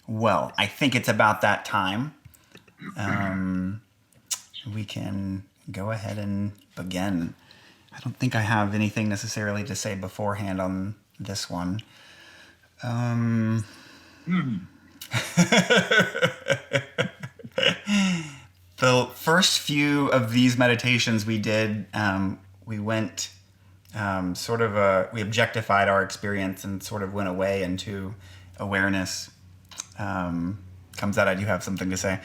Well, I think it's about that time. Um, we can go ahead and begin. I don't think I have anything necessarily to say beforehand on this one. The first few of these meditations we did, we went we objectified our experience and sort of went away into awareness. Comes out, I do have something to say.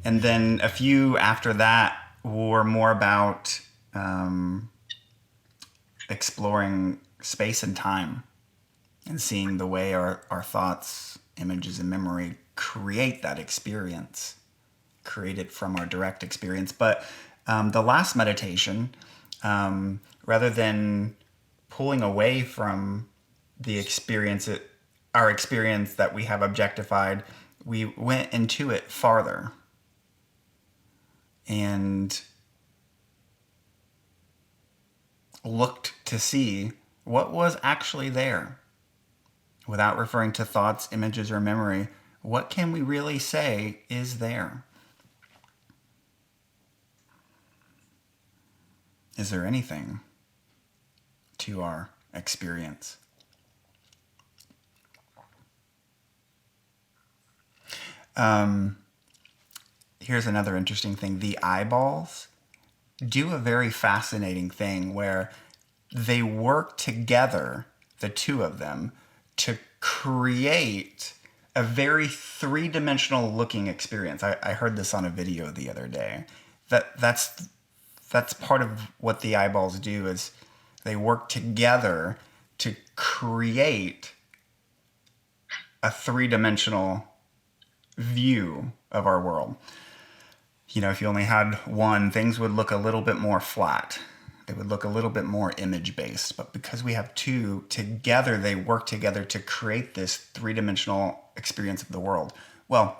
And then a few after that were more about exploring space and time and seeing the way our thoughts, images, and memory create that experience, create it from our direct experience. But the last meditation, rather than pulling away from the experience, our experience that we have objectified, we went into it farther and looked to see what was actually there. Without referring to thoughts, images, or memory, what can we really say is there? Is there anything to our experience? Here's another interesting thing. The eyeballs do a very fascinating thing where they work together, the two of them, to create a very three-dimensional looking experience. I heard this on a video the other day. That's part of what the eyeballs do, is they work together to create a three-dimensional view of our world. You know, if you only had one, things would look a little bit more flat. They would look a little bit more image-based. But because we have two, together they work together to create this three-dimensional experience of the world. Well,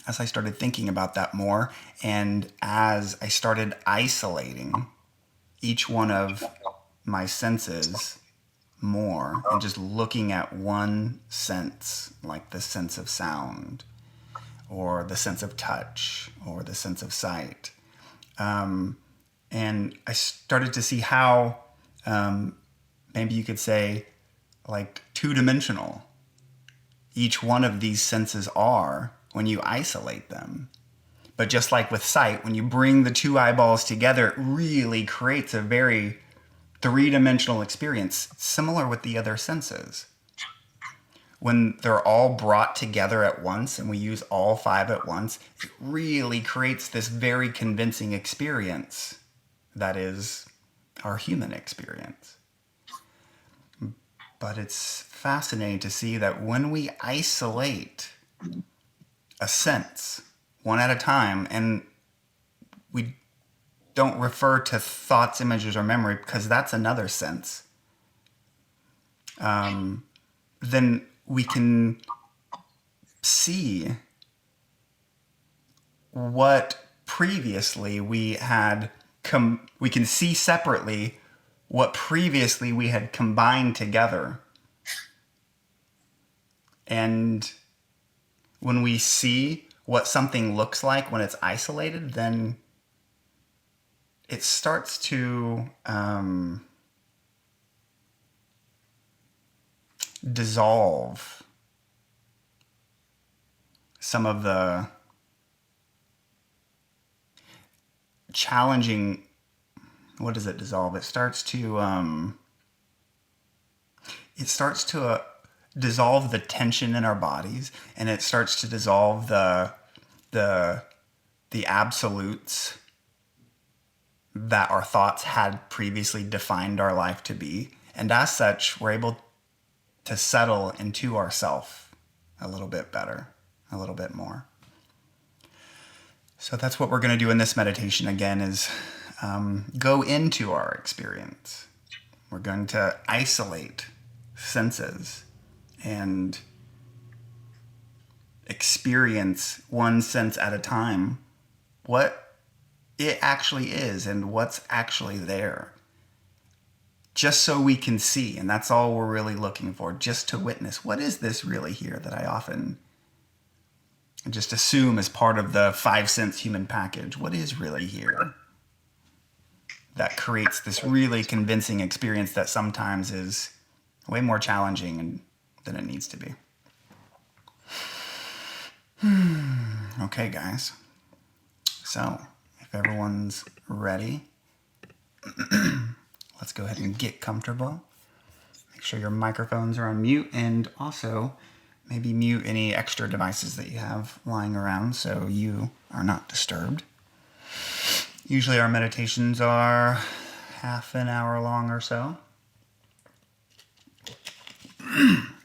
as I started thinking about that more, and as I started isolating each one of my senses more and just looking at one sense, like the sense of sound or the sense of touch or the sense of sight, and I started to see how maybe you could say like two-dimensional each one of these senses are when you isolate them. But just like with sight, when you bring the two eyeballs together, it really creates a very three-dimensional experience, similar with the other senses. When they're all brought together at once and we use all five at once, it really creates this very convincing experience that is our human experience. But it's fascinating to see that when we isolate a sense one at a time, and we don't refer to thoughts, images, or memory because that's another sense, then we can see what previously we had we can see separately what previously we had combined together. And when we see what something looks like when it's isolated, then it starts to dissolve some of the challenging. What does it dissolve? It starts to dissolve the tension in our bodies, and it starts to dissolve the absolutes that our thoughts had previously defined our life to be. And as such, we're able to settle into ourself a little bit better, a little bit more. So that's what we're going to do in this meditation again, is go into our experience. We're going to isolate senses and experience one sense at a time what it actually is and what's actually there. just so we can see. And that's all we're really looking for, just to witness. What is this really here that I often just assume as part of the 5 sense human package? What is really here that creates this really convincing experience that sometimes is way more challenging than it needs to be? Okay, guys. So, if everyone's ready, let's go ahead and get comfortable. Make sure your microphones are on mute, and also maybe mute any extra devices that you have lying around so you are not disturbed. Usually our meditations are half an hour long or so.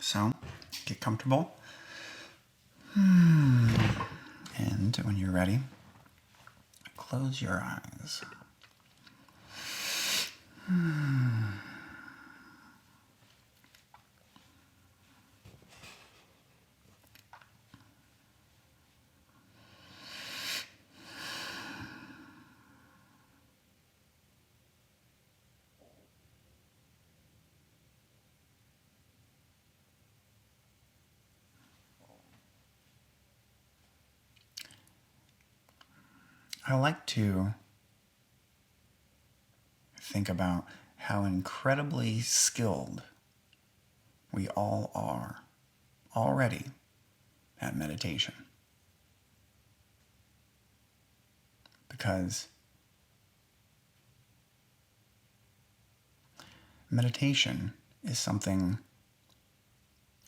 So, get comfortable. And when you're ready, close your eyes. I like to think about how incredibly skilled we all are already at meditation. Because meditation is something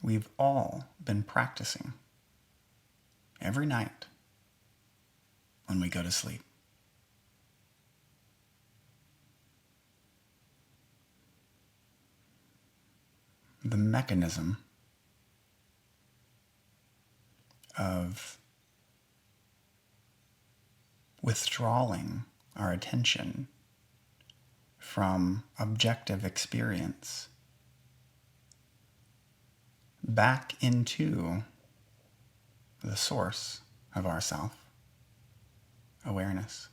we've all been practicing every night when we go to sleep. The mechanism of withdrawing our attention from objective experience back into the source of our self, awareness,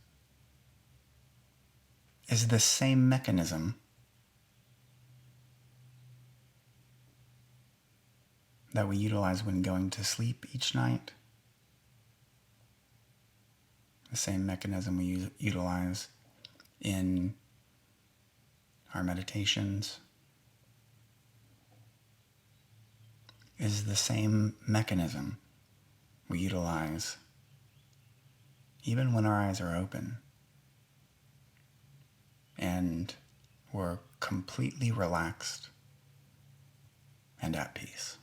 is the same mechanism that we utilize when going to sleep each night. The same mechanism we utilize in our meditations is the same mechanism we utilize even when our eyes are open and we're completely relaxed and at peace.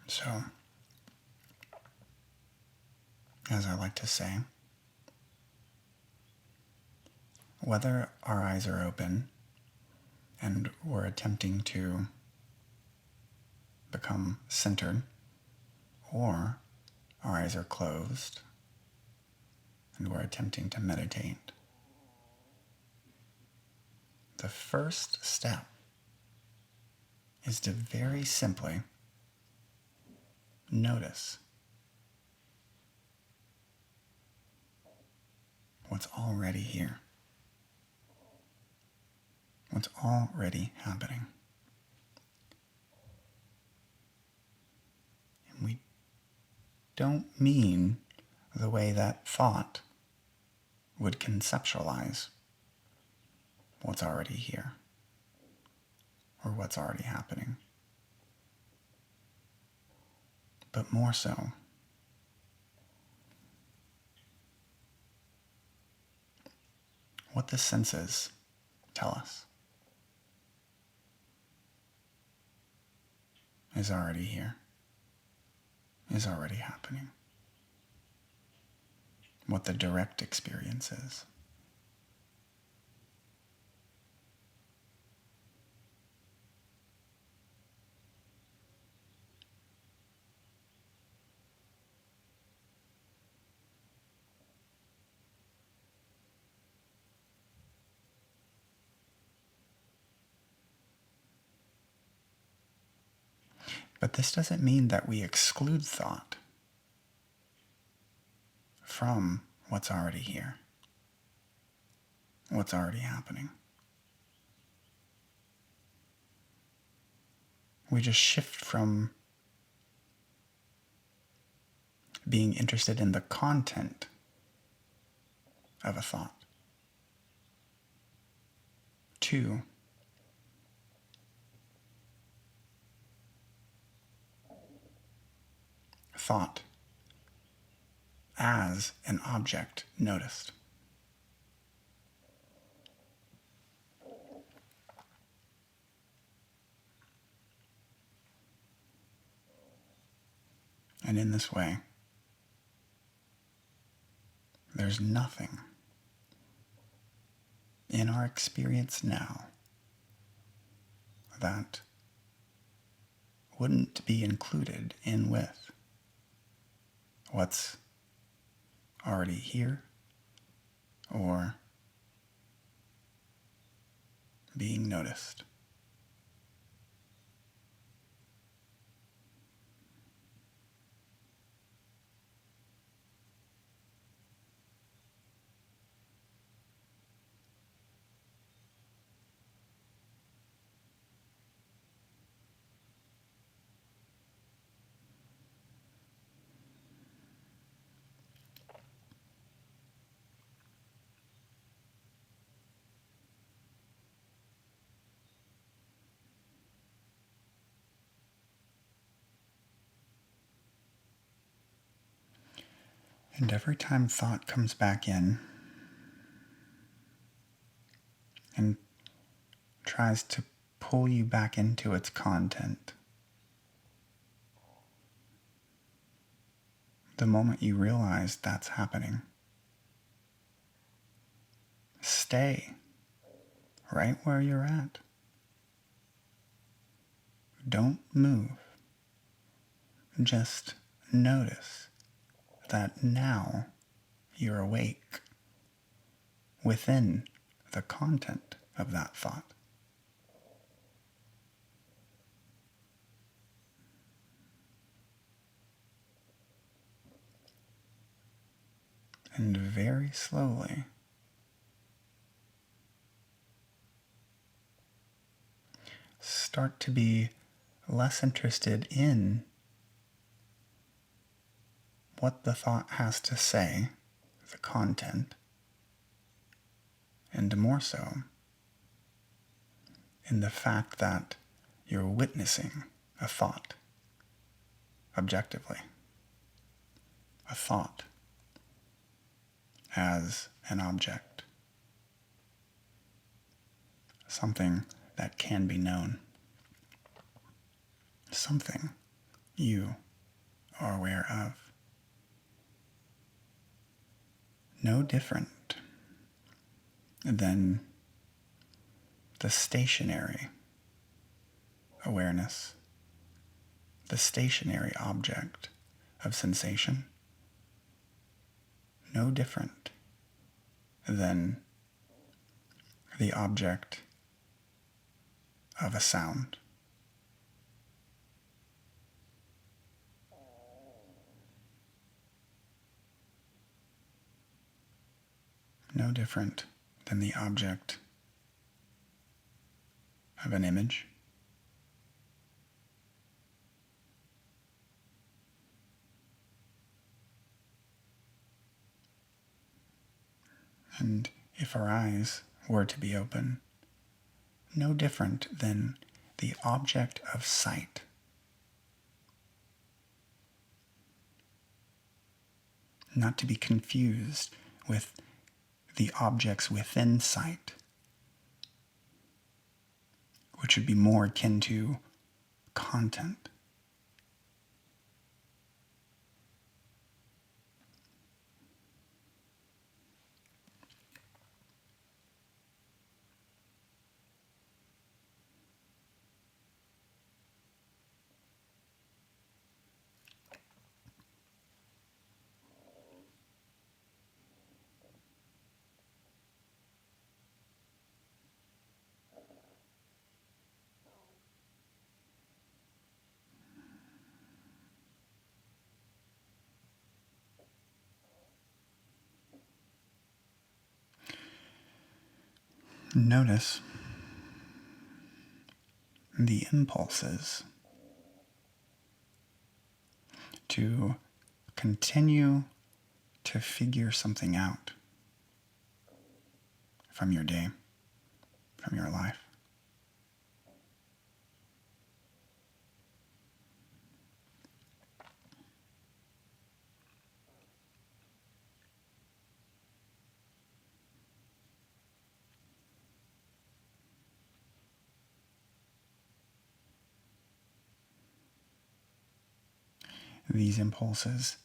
So, as I like to say, whether our eyes are open and we're attempting to become centered, or our eyes are closed and we're attempting to meditate, the first step is to very simply notice what's already here, what's already happening. And we don't mean the way that thought would conceptualize what's already here or what's already happening, but more so what the senses tell us is already here, is already happening. What the direct experience is. But this doesn't mean that we exclude thought from what's already here, what's already happening. We just shift from being interested in the content of a thought to thought as an object noticed. And in this way, there's nothing in our experience now that wouldn't be included in with what's already here or being noticed. And every time thought comes back in and tries to pull you back into its content, the moment you realize that's happening, stay right where you're at. Don't move. Just notice that now you're awake within the content of that thought. And very slowly, start to be less interested in what the thought has to say, the content, and more so in the fact that you're witnessing a thought objectively, a thought as an object, something that can be known, something you are aware of. No different than the stationary awareness, the stationary object of sensation. No different than the object of a sound. No different than the object of an image. And if our eyes were to be open, no different than the object of sight. Not to be confused with the objects within sight, which would be more akin to content. Notice the impulses to continue to figure something out from your day, from your life. These impulses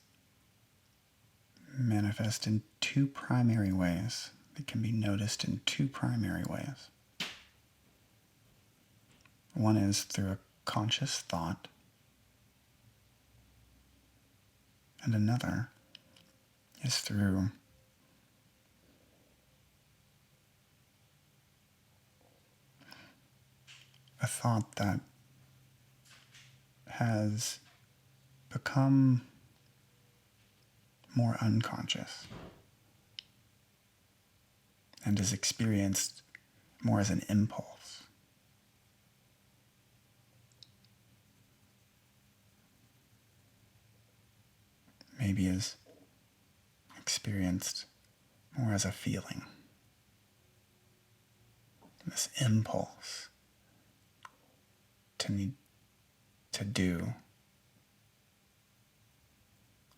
manifest in two primary ways. They can be noticed in two primary ways. One is through a conscious thought, and another is through a thought that has become more unconscious and is experienced more as an impulse. Maybe is experienced more as a feeling. This impulse to need to do,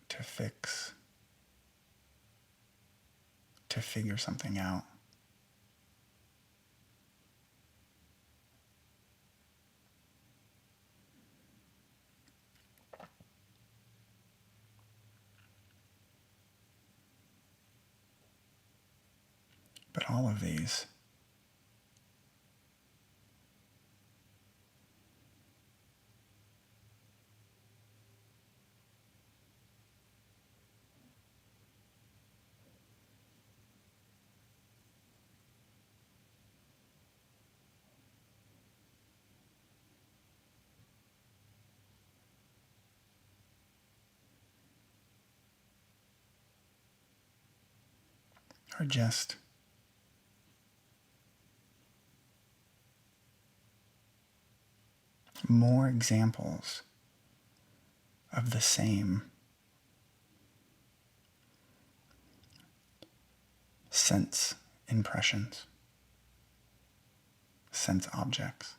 to fix, to figure something out. But all of these are just more examples of the same sense impressions, sense objects.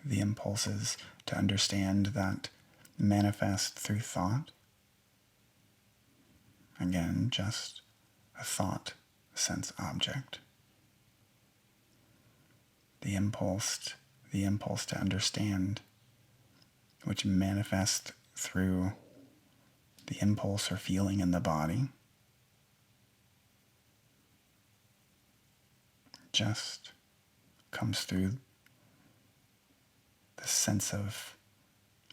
The impulses to understand that manifest through thought. Again, just a thought, sense object. The impulse to understand, which manifests through the impulse or feeling in the body, just comes through the sense of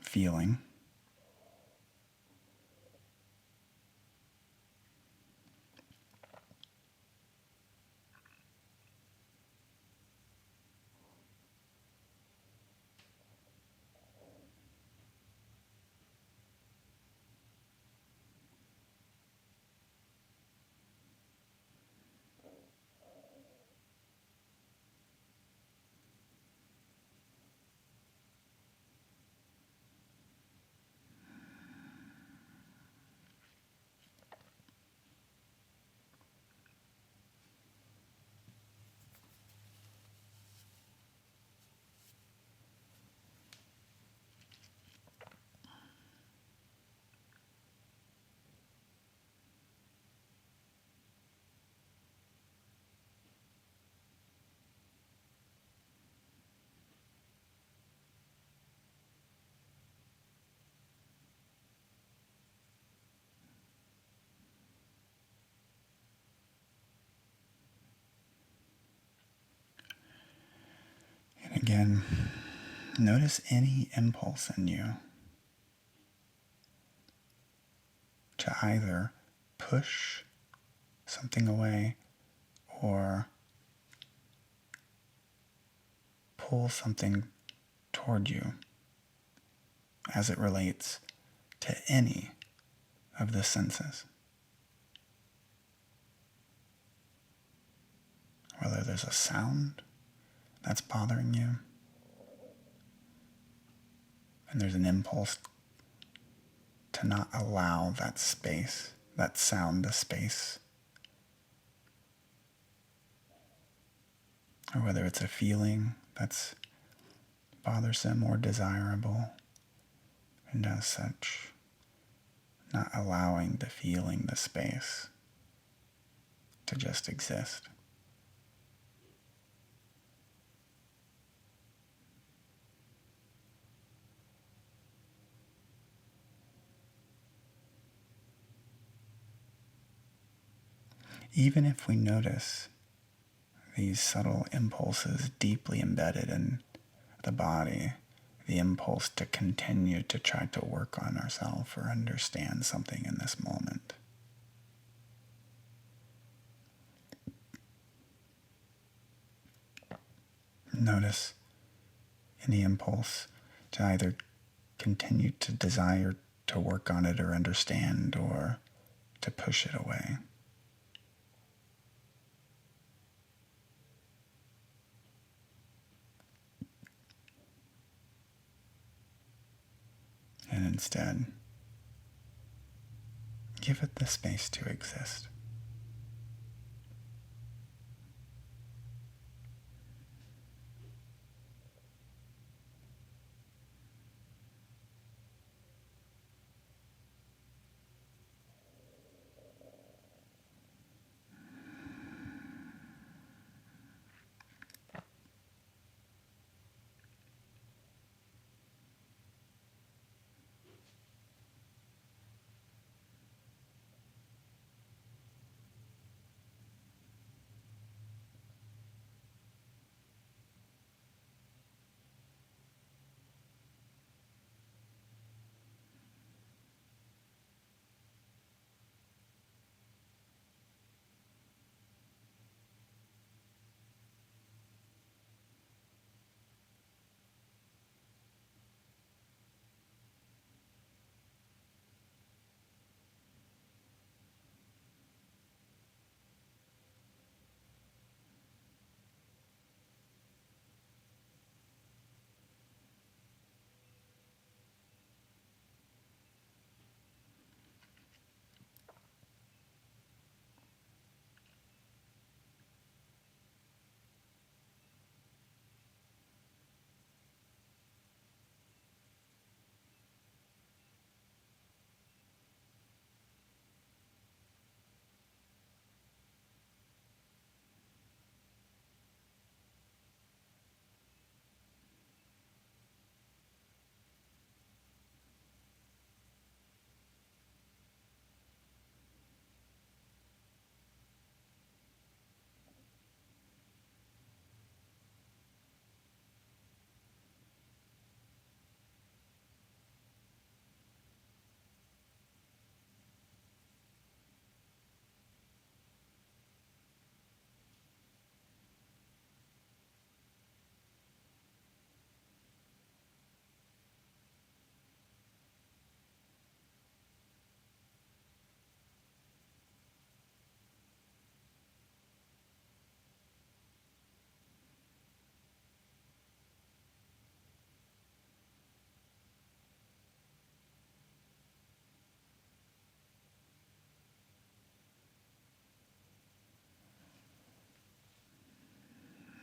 feeling. And again, notice any impulse in you to either push something away or pull something toward you as it relates to any of the senses. Whether there's a sound that's bothering you, and there's an impulse to not allow that space, that sound, the space, or whether it's a feeling that's bothersome or desirable, and as such, not allowing the feeling, the space, to just exist. Even if we notice these subtle impulses deeply embedded in the body, the impulse to continue to try to work on ourselves or understand something in this moment. Notice any impulse to either continue to desire to work on it or understand, or to push it away. And instead, give it the space to exist.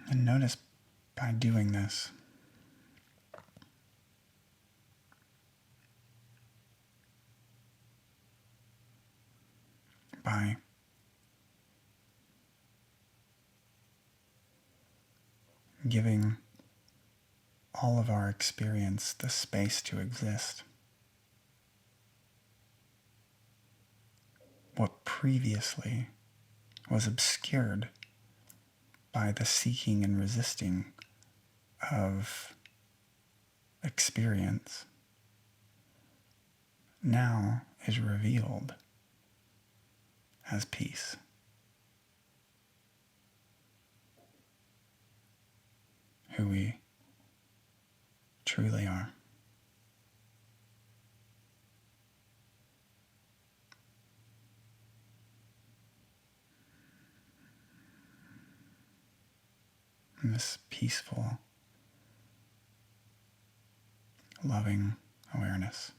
And notice by doing this, by giving all of our experience the space to exist, what previously was obscured by the seeking and resisting of experience now is revealed as peace. Who we truly are. in this peaceful, loving awareness.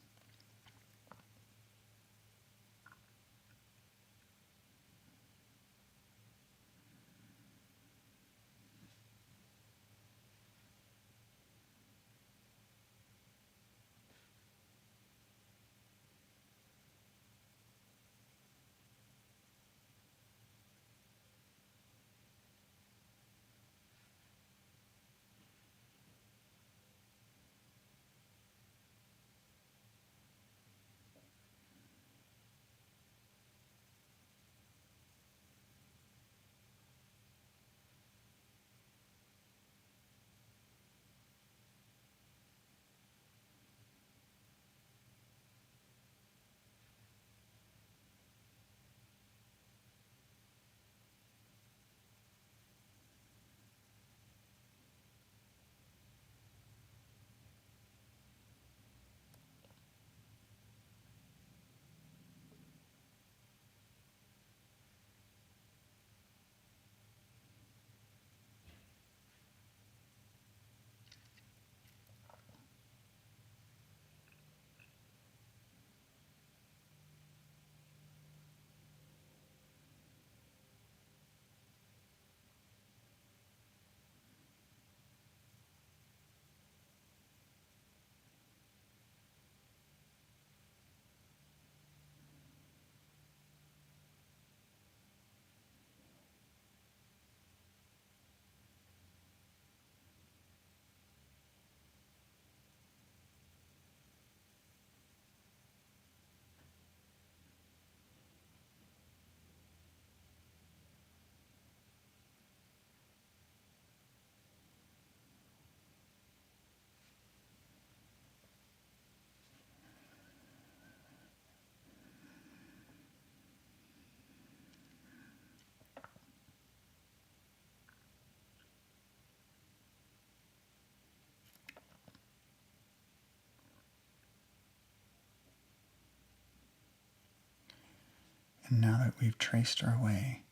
And now that we've traced our way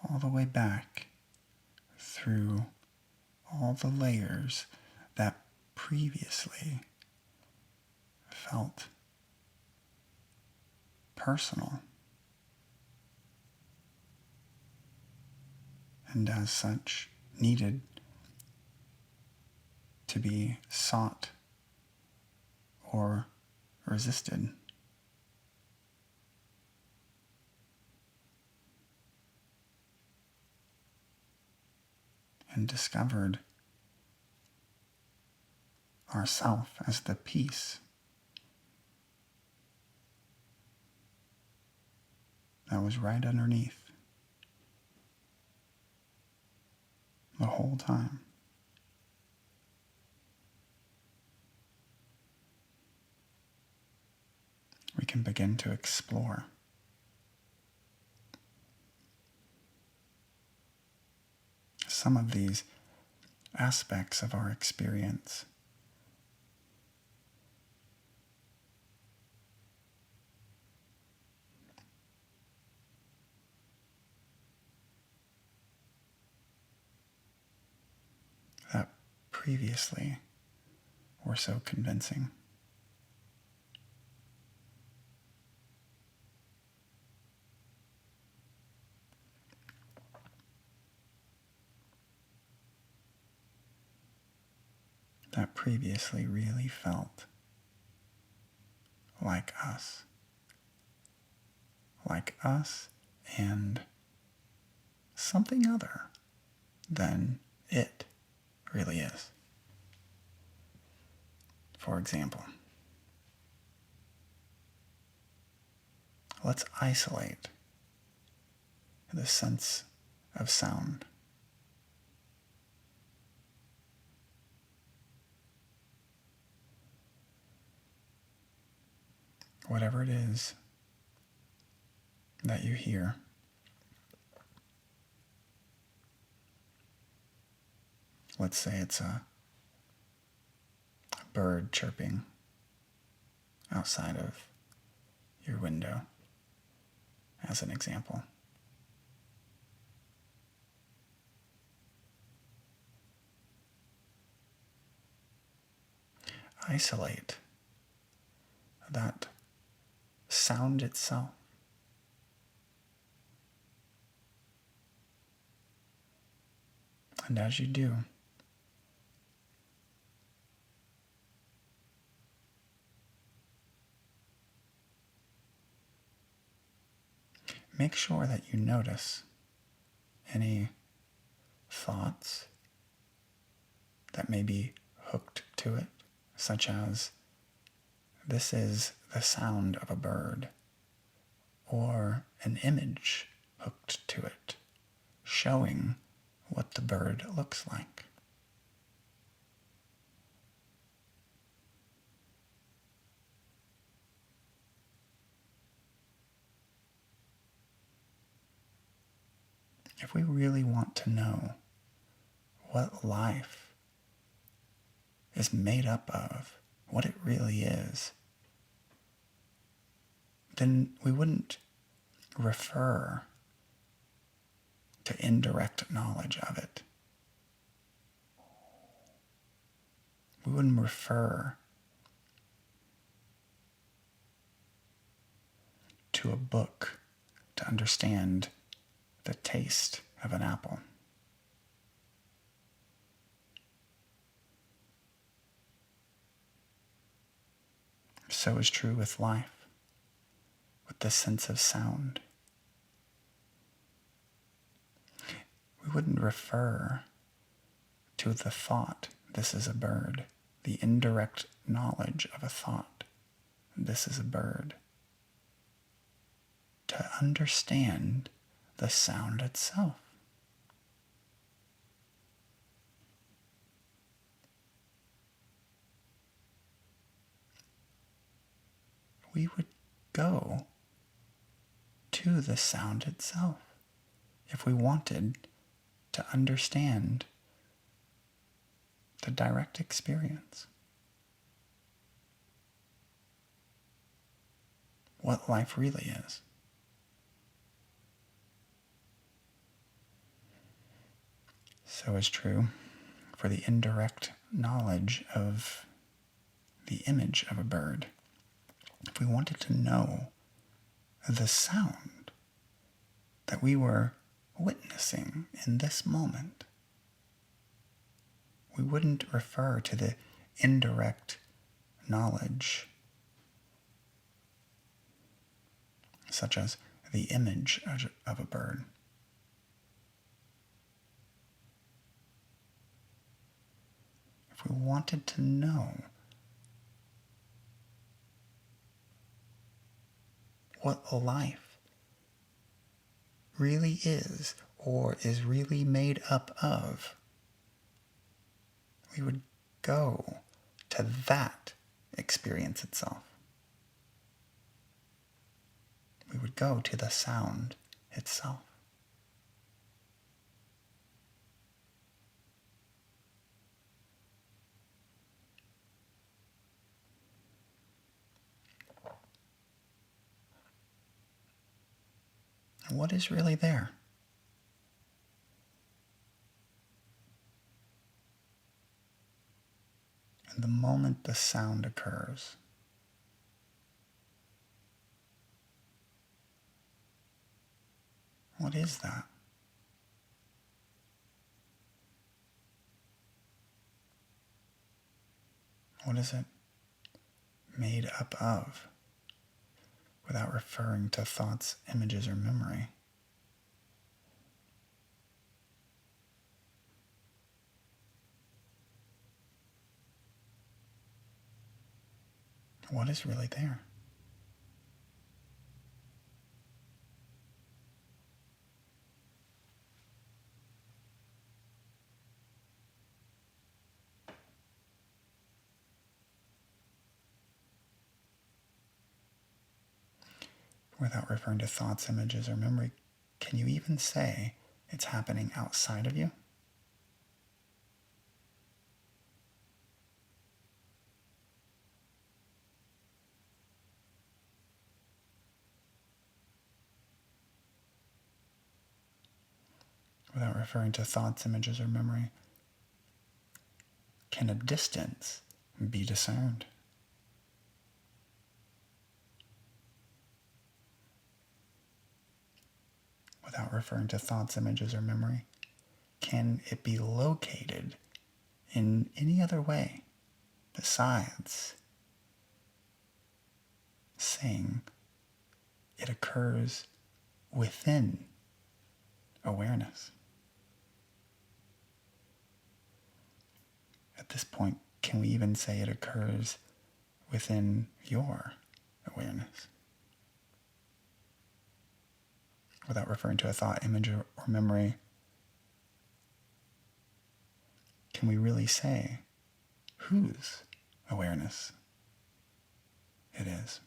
all the way back through all the layers that previously felt personal, and as such needed to be sought or resisted, and discovered ourself as the peace that was right underneath the whole time. We can begin to explore some of these aspects of our experience. That previously were so convincing. That previously really felt like us. Like us and something other than it really is. For example, let's isolate the sense of sound. Whatever it is that you hear, let's say it's a bird chirping outside of your window, as an example. isolate that sound itself. And as you do, make sure that you notice any thoughts that may be hooked to it, such as, this is the sound of a bird, or an image hooked to it, showing what the bird looks like. If we really want to know what life is made up of, what it really is, then we wouldn't refer to indirect knowledge of it. We wouldn't refer to a book to understand the taste of an apple. So is true with life, with the sense of sound. We wouldn't refer to the thought, this is a bird, the indirect knowledge of a thought, this is a bird, to understand the sound itself. We would go to the sound itself if we wanted to understand the direct experience. What life really is. So is true for the indirect knowledge of the image of a bird. If we wanted to know the sound that we were witnessing in this moment, we wouldn't refer to the indirect knowledge, such as the image of a bird. If we wanted to know what life really is, or is really made up of, we would go to that experience itself. We would go to the sound itself. And what is really there? And the moment the sound occurs, what is that? What is it made up of, without referring to thoughts, images, or memory? What is really there? Without referring to thoughts, images, or memory, can you even say it's happening outside of you? Without referring to thoughts, images, or memory, can a distance be discerned. Without referring to thoughts, images, or memory, can it be located in any other way besides saying it occurs within awareness? At this point, can we even say it occurs within your awareness? Without referring to a thought, image, or memory, can we really say whose awareness it is?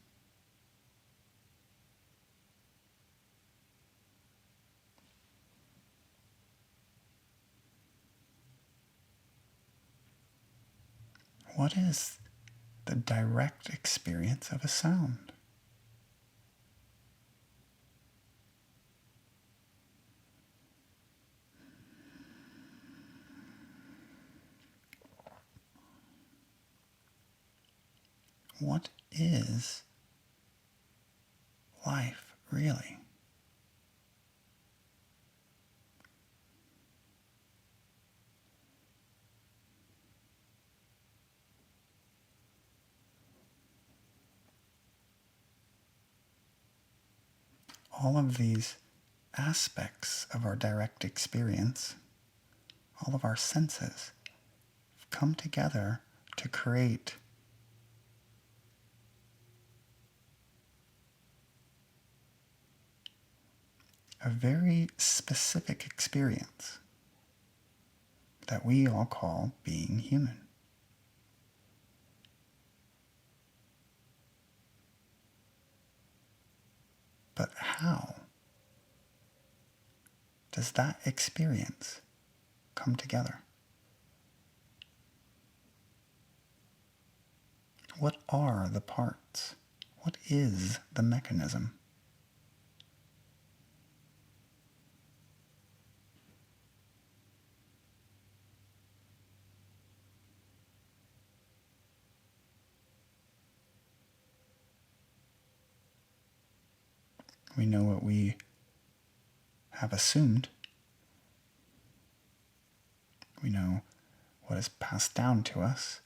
What is the direct experience of a sound? What is life really? All of these aspects of our direct experience, all of our senses, come together to create a very specific experience that we all call being human. But how does that experience come together? What are the parts? What is the mechanism? We know what we have assumed. We know what is passed down to us.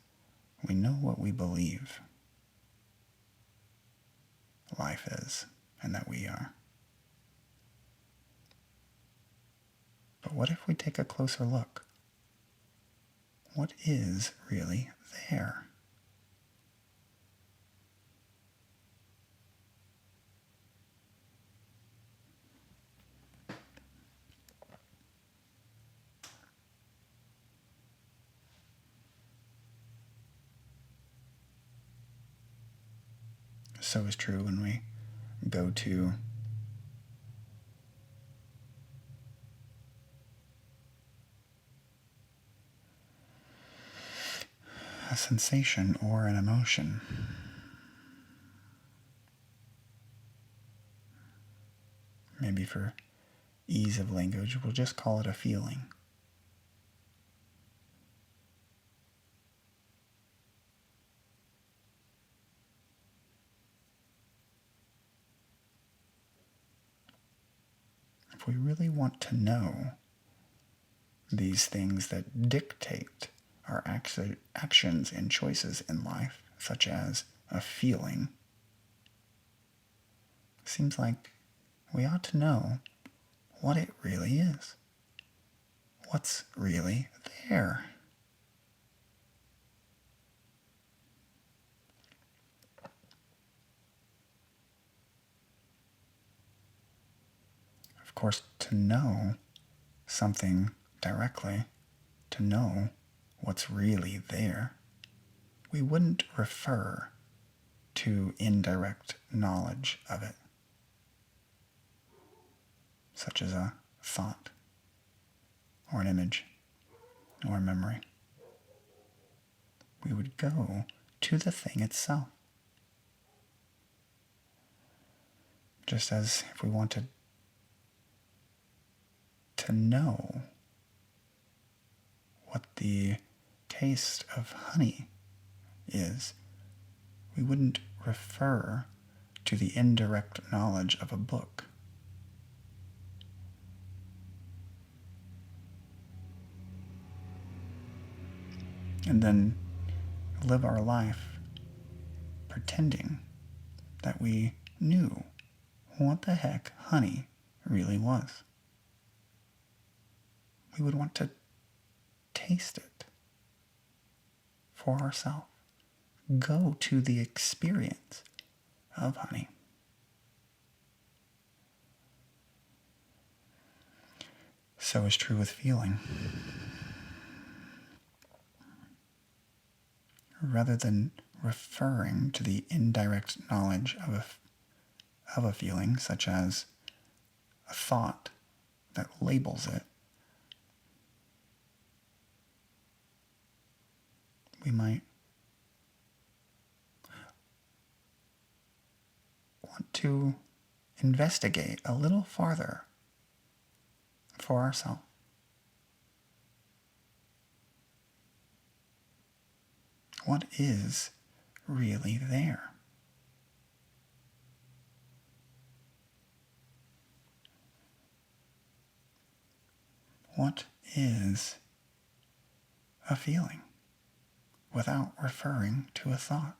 We know what we believe life is and that we are. But what if we take a closer look? What is really there? So is true when we go to a sensation or an emotion. Maybe for ease of language, we'll just call it a feeling. If we really want to know these things that dictate our actions and choices in life, such as a feeling, seems like we ought to know what it really is. What's really there? Of course, to know something directly, to know what's really there, we wouldn't refer to indirect knowledge of it, such as a thought, or an image, or a memory. We would go to the thing itself. Just as if we wanted to know what the taste of honey is, we wouldn't refer to the indirect knowledge of a book. And then live our life pretending that we knew what the heck honey really was. We would want to taste it for ourselves. Go to the experience of honey. So is true with feeling. Rather than referring to the indirect knowledge of a feeling, such as a thought that labels it, we might want to investigate a little farther for ourselves. What is really there? What is a feeling without referring to a thought?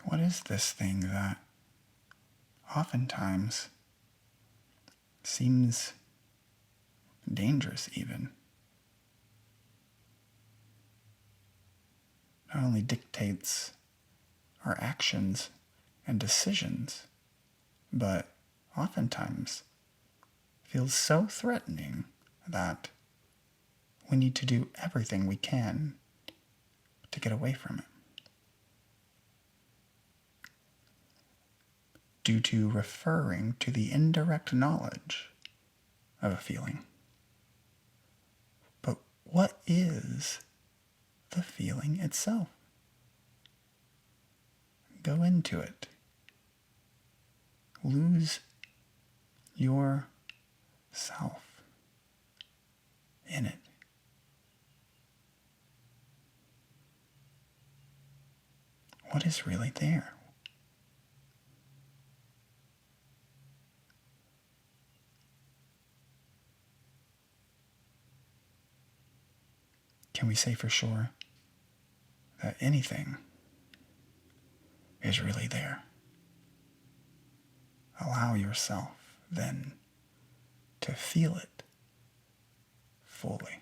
What is this thing that oftentimes seems dangerous even? Not only dictates our actions and decisions, but oftentimes feels so threatening that we need to do everything we can to get away from it. Due to referring to the indirect knowledge of a feeling. But what is the feeling itself? Go into it. Lose yourself in it. What is really there? Can we say for sure that anything is really there? Allow yourself then to feel it fully.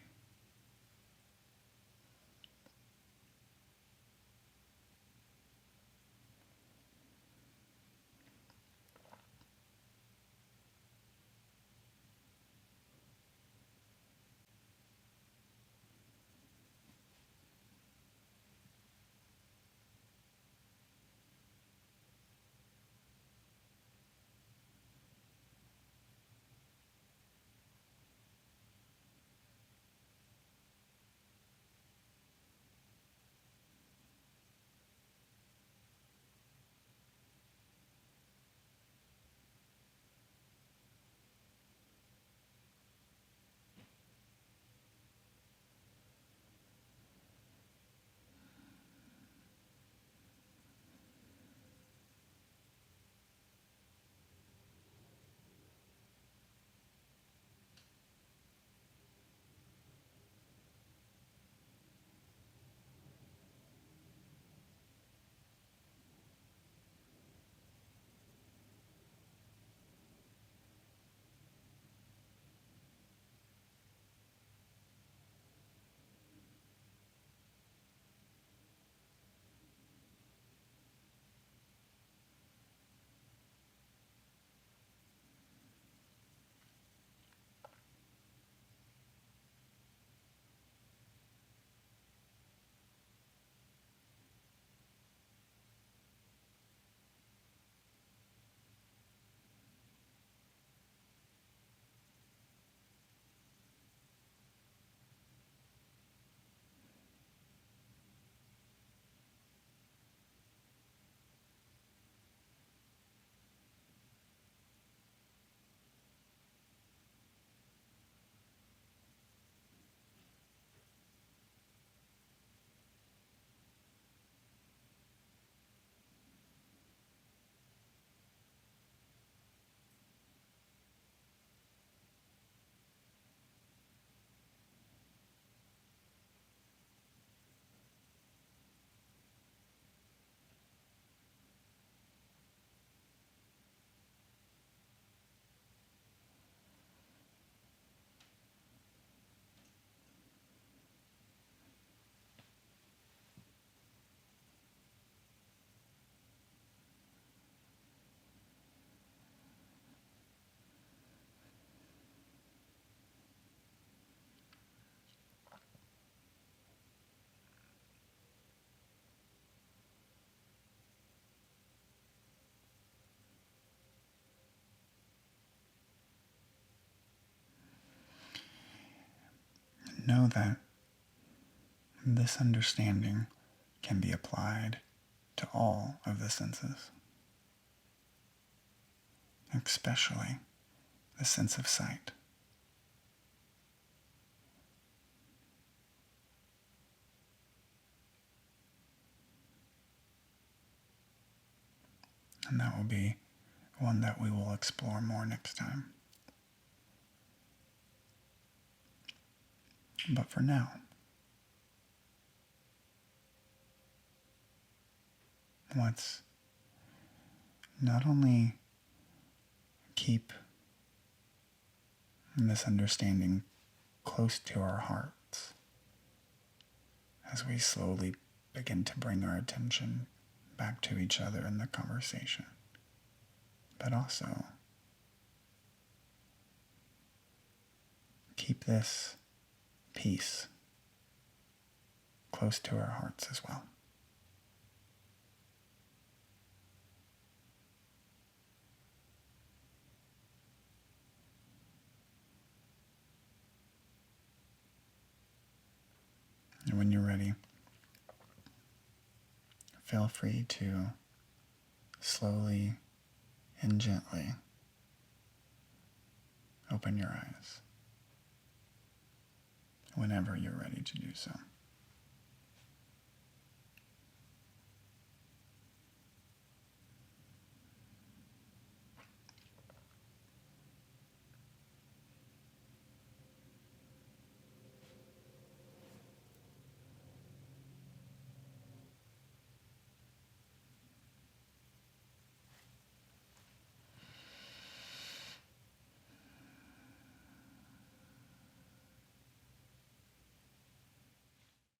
know that this understanding can be applied to all of the senses, especially the sense of sight. And that will be one that we will explore more next time. But for now, let's not only keep this understanding close to our hearts as we slowly begin to bring our attention back to each other in the conversation, but also keep this peace close to our hearts as well. And when you're ready, feel free to slowly and gently open your eyes whenever you're ready to do so.